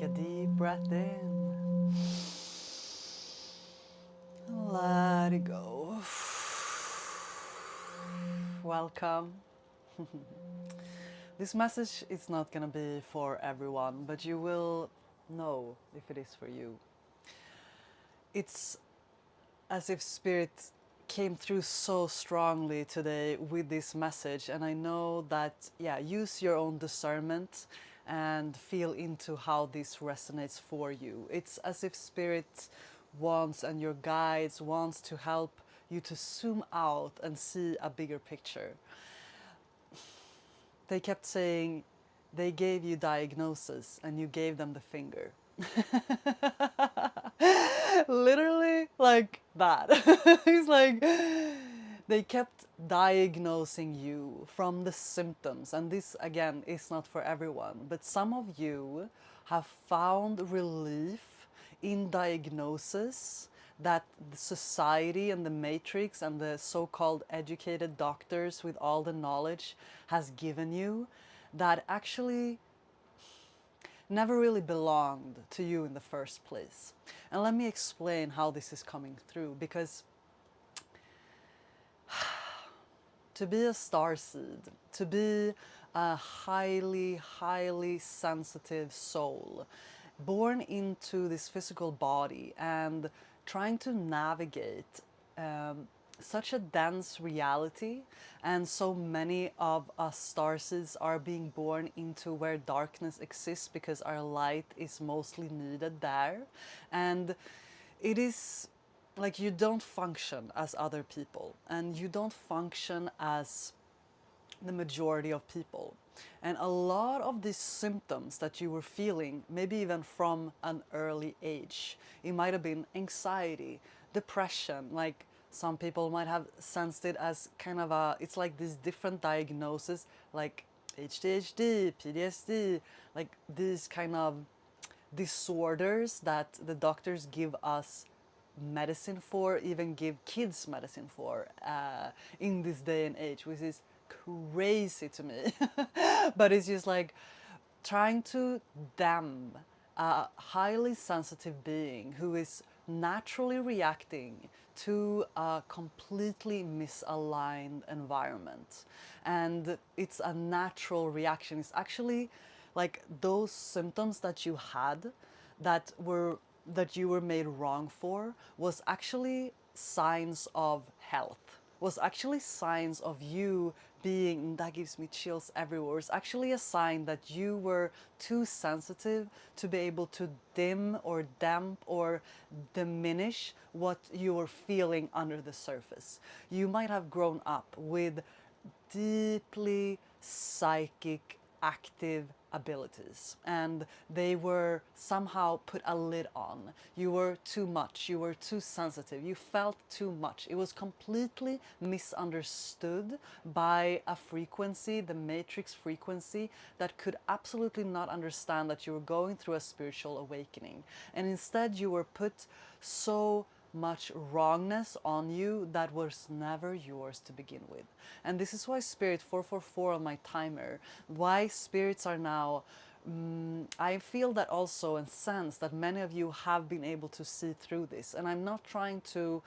a deep breath in. Let it go. Welcome. This message is not gonna be for everyone, but you will know if it is for you. It's as if Spirit came through so strongly today with this message, and I know that, use your own discernment and feel into how this resonates for you. It's as if Spirit wants, and your guides wants, to help you to zoom out and see a bigger picture. They kept saying they gave you diagnoses and you gave them the finger. Literally like that. He's like, they kept diagnosing you from the symptoms. And this, again, is not for everyone. But some of you have found relief in diagnosis that the society and the matrix and the so-called educated doctors with all the knowledge has given you, that actually never really belonged to you in the first place. And let me explain how this is coming through, because to be a starseed, to be a highly, highly sensitive soul, born into this physical body and trying to navigate such a dense reality, and so many of us starseeds are being born into where darkness exists because our light is mostly needed there, and it is like you don't function as other people and you don't function as the majority of people. And a lot of these symptoms that you were feeling, maybe even from an early age, it might have been anxiety, depression, like some people might have sensed it as kind of a, it's like these different diagnoses, like ADHD, PTSD, like these kind of disorders that the doctors give us medicine for, even give kids medicine for, in this day and age, which is crazy to me. But it's just like trying to damn a highly sensitive being who is naturally reacting to a completely misaligned environment. And it's a natural reaction. It's actually like those symptoms that you had that you were made wrong for was actually signs of health, was actually signs of you being, that gives me chills everywhere, it's actually a sign that you were too sensitive to be able to dim or damp or diminish what you were feeling under the surface. You might have grown up with deeply psychic, active abilities, and they were somehow put a lid on. You were too much, you were too sensitive, you felt too much. It was completely misunderstood by a frequency, the matrix frequency, that could absolutely not understand that you were going through a spiritual awakening. And instead you were put so much wrongness on you that was never yours to begin with. And this is why Spirit 444 on my timer, why spirits are now, I feel that also and sense that many of you have been able to see through this. And I'm not trying to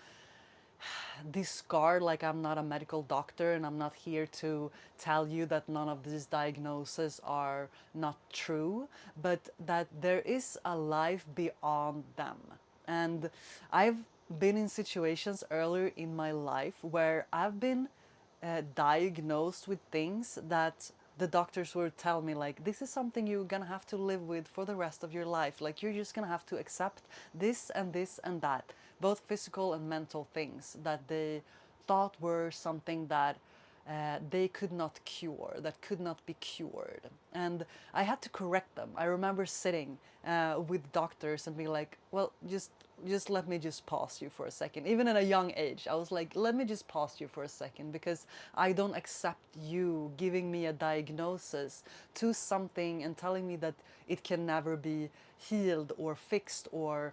discard, like I'm not a medical doctor and I'm not here to tell you that none of these diagnoses are not true, but that there is a life beyond them. And I've been in situations earlier in my life where I've been diagnosed with things that the doctors would tell me, like, this is something you're gonna have to live with for the rest of your life. Like, you're just gonna have to accept this and this and that, both physical and mental things that they thought were something that they could not cure, that could not be cured. And I had to correct them. I remember sitting with doctors and being like, well, just let me just pause you for a second. Even at a young age, I was like, let me just pause you for a second, because I don't accept you giving me a diagnosis to something and telling me that it can never be healed or fixed or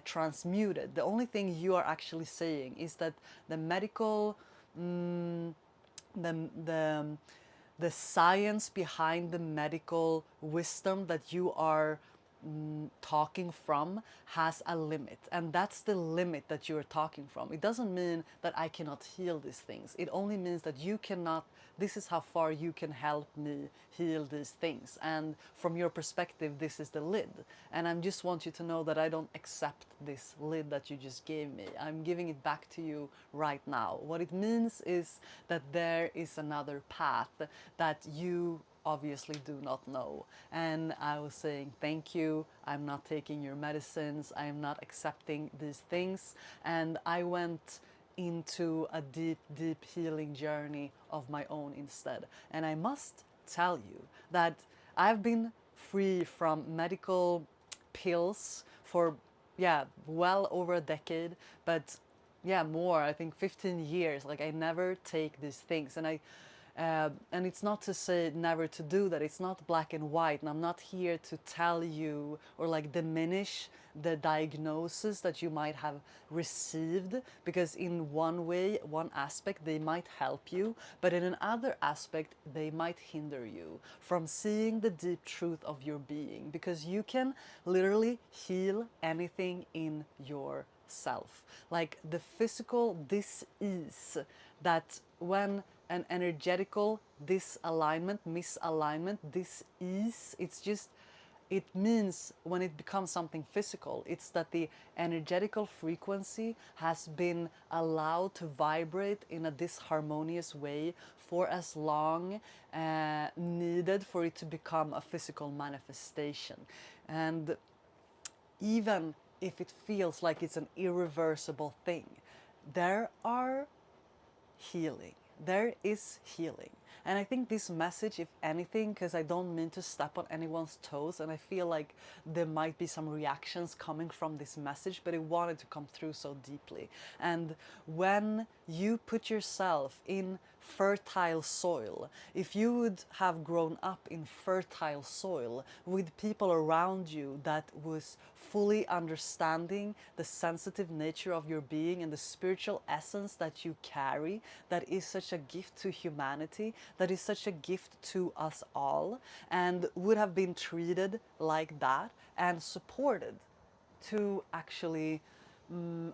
transmuted. The only thing you are actually saying is that the medical, the, the, the science behind the medical wisdom that you are talking from has a limit, and that's the limit that you're talking from. It doesn't mean that I cannot heal these things. It only means that you cannot, this is how far you can help me heal these things, and from your perspective this is the lid, and I just want you to know that I don't accept this lid that you just gave me. I'm giving it back to you right now. What it means is that there is another path that you obviously do not know. And I was saying, thank you, I'm not taking your medicines, I am not accepting these things. And I went into a deep, deep healing journey of my own instead. And I must tell you that I've been free from medical pills for, yeah, well over a decade, but yeah, more, I think 15 years. Like, I never take these things, and it's not to say never to do that. It's not black and white, and I'm not here to tell you or like diminish the diagnosis that you might have received, because in one way, one aspect, they might help you, but in another aspect they might hinder you from seeing the deep truth of your being, because you can literally heal anything in yourself. Like the physical dis-ease, that when an energetical disalignment, misalignment, dis-ease, it's just, it means when it becomes something physical, it's that the energetical frequency has been allowed to vibrate in a disharmonious way for as long needed for it to become a physical manifestation. And even if it feels like it's an irreversible thing, there are healing. There is healing. And I think this message, if anything, because I don't mean to step on anyone's toes, and I feel like there might be some reactions coming from this message, but it wanted to come through so deeply. And when you put yourself in fertile soil, if you would have grown up in fertile soil with people around you that was fully understanding the sensitive nature of your being and the spiritual essence that you carry, that is such a gift to humanity, that is such a gift to us all, and would have been treated like that and supported to actually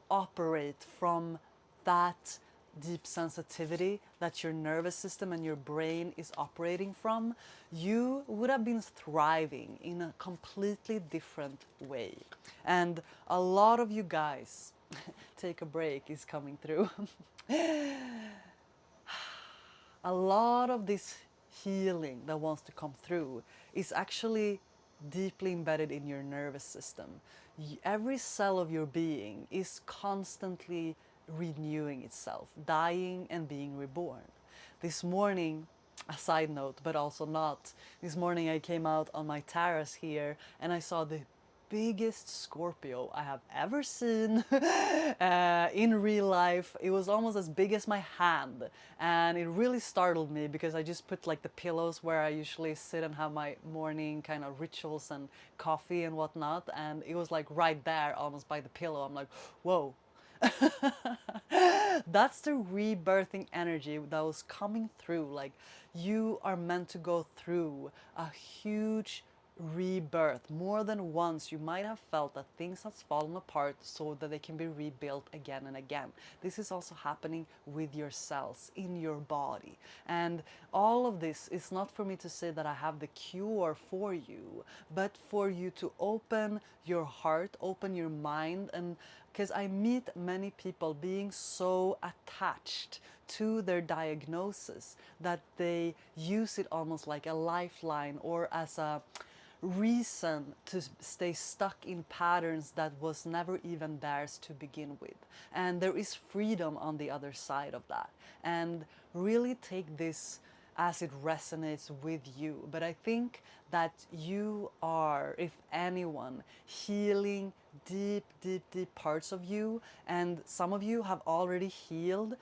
operate from that deep sensitivity that your nervous system and your brain is operating from, you would have been thriving in a completely different way. And a lot of you guys, take a break is coming through. A lot of this healing that wants to come through is actually deeply embedded in your nervous system. Every cell of your being is constantly renewing itself, dying and being reborn. This morning, a side note, but also not, this morning I came out on my terrace here and I saw the biggest Scorpio I have ever seen in real life. It was almost as big as my hand, and it really startled me because I just put like the pillows where I usually sit and have my morning kind of rituals and coffee and whatnot, and it was like right there almost by the pillow. I'm like, whoa. That's the rebirthing energy that was coming through. Like, you are meant to go through a huge rebirth. More than once you might have felt that things have fallen apart so that they can be rebuilt again and again. This is also happening with your cells in your body, and all of this is not for me to say that I have the cure for you, but for you to open your heart, open your mind. And because I meet many people being so attached to their diagnosis that they use it almost like a lifeline or as a reason to stay stuck in patterns that was never even theirs to begin with. And there is freedom on the other side of that. And really take this as it resonates with you. But I think that you are, if anyone, healing deep, deep, deep parts of you. And some of you have already healed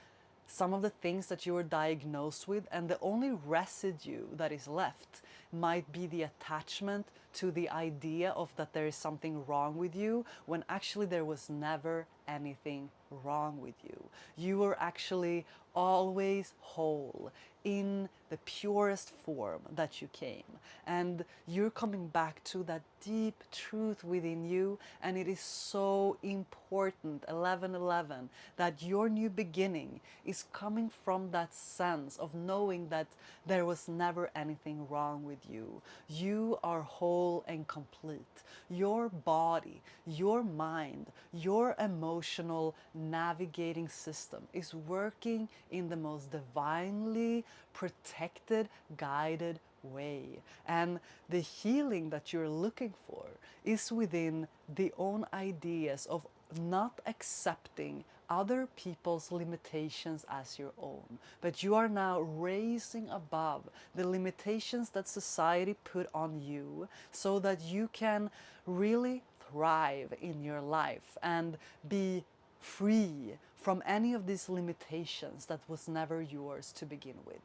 some of the things that you were diagnosed with, and the only residue that is left might be the attachment to the idea of that there is something wrong with you, when actually there was never anything wrong with you. You are actually always whole in the purest form that you came. And you're coming back to that deep truth within you. And it is so important, 1111, that your new beginning is coming from that sense of knowing that there was never anything wrong with you. You are whole and complete. Your body, your mind, your emotional navigating system is working in the most divinely protected, guided way. And the healing that you're looking for is within the own ideas of not accepting other people's limitations as your own, but you are now raising above the limitations that society put on you so that you can really thrive in your life and be free from any of these limitations that was never yours to begin with.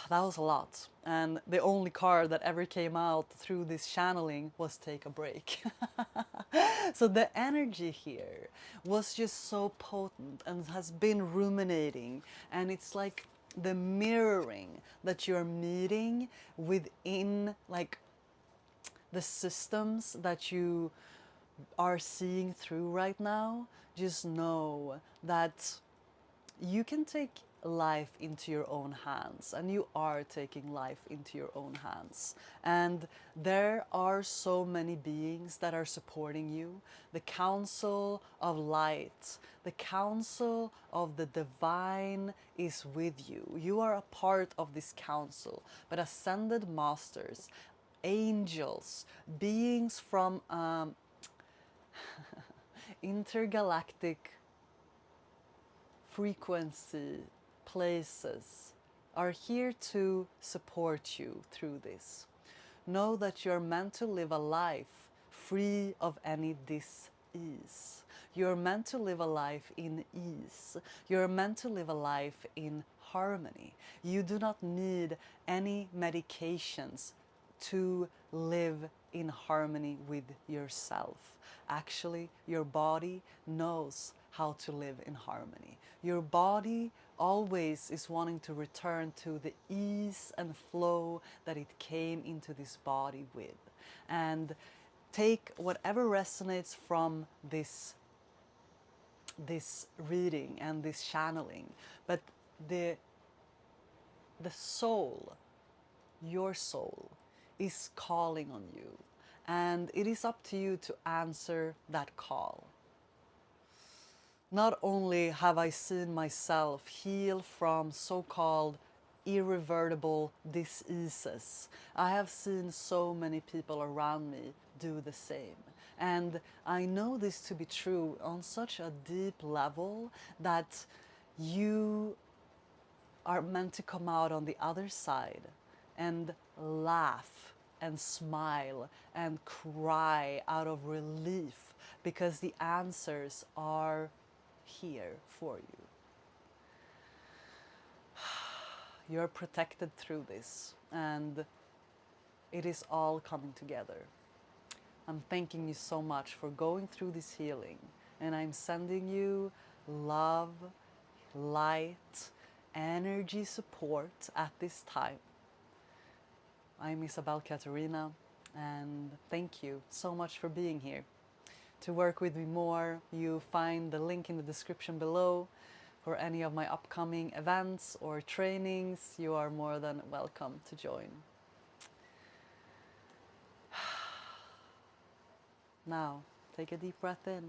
That was a lot. And the only card that ever came out through this channeling was take a break. So the energy here was just so potent and has been ruminating. And it's like the mirroring that you're meeting within like the systems that you are seeing through right now. Just know that you can take life into your own hands, and you are taking life into your own hands. And there are so many beings that are supporting you. The Council of Light, the Council of the Divine is with you. You are a part of this council, but ascended masters, angels, beings from intergalactic frequency places are here to support you through this. Know that you're meant to live a life free of any dis-ease. You're meant to live a life in ease. You're meant to live a life in harmony. You do not need any medications to live in harmony with yourself. Actually, your body knows how to live in harmony. Your body always is wanting to return to the ease and flow that it came into this body with. And take whatever resonates from this reading and this channeling. But the soul, your soul, is calling on you. And it is up to you to answer that call. Not only have I seen myself heal from so-called irreversible diseases, I have seen so many people around me do the same. And I know this to be true on such a deep level that you are meant to come out on the other side and laugh and smile and cry out of relief, because the answers are here for you. You're protected through this, and it is all coming together. I'm thanking you so much for going through this healing, and I'm sending you love, light, energy support at this time. I'm Isabel Katarina, and thank you so much for being here. To work with me more, you find the link in the description below. For any of my upcoming events or trainings, you are more than welcome to join. Now, take a deep breath in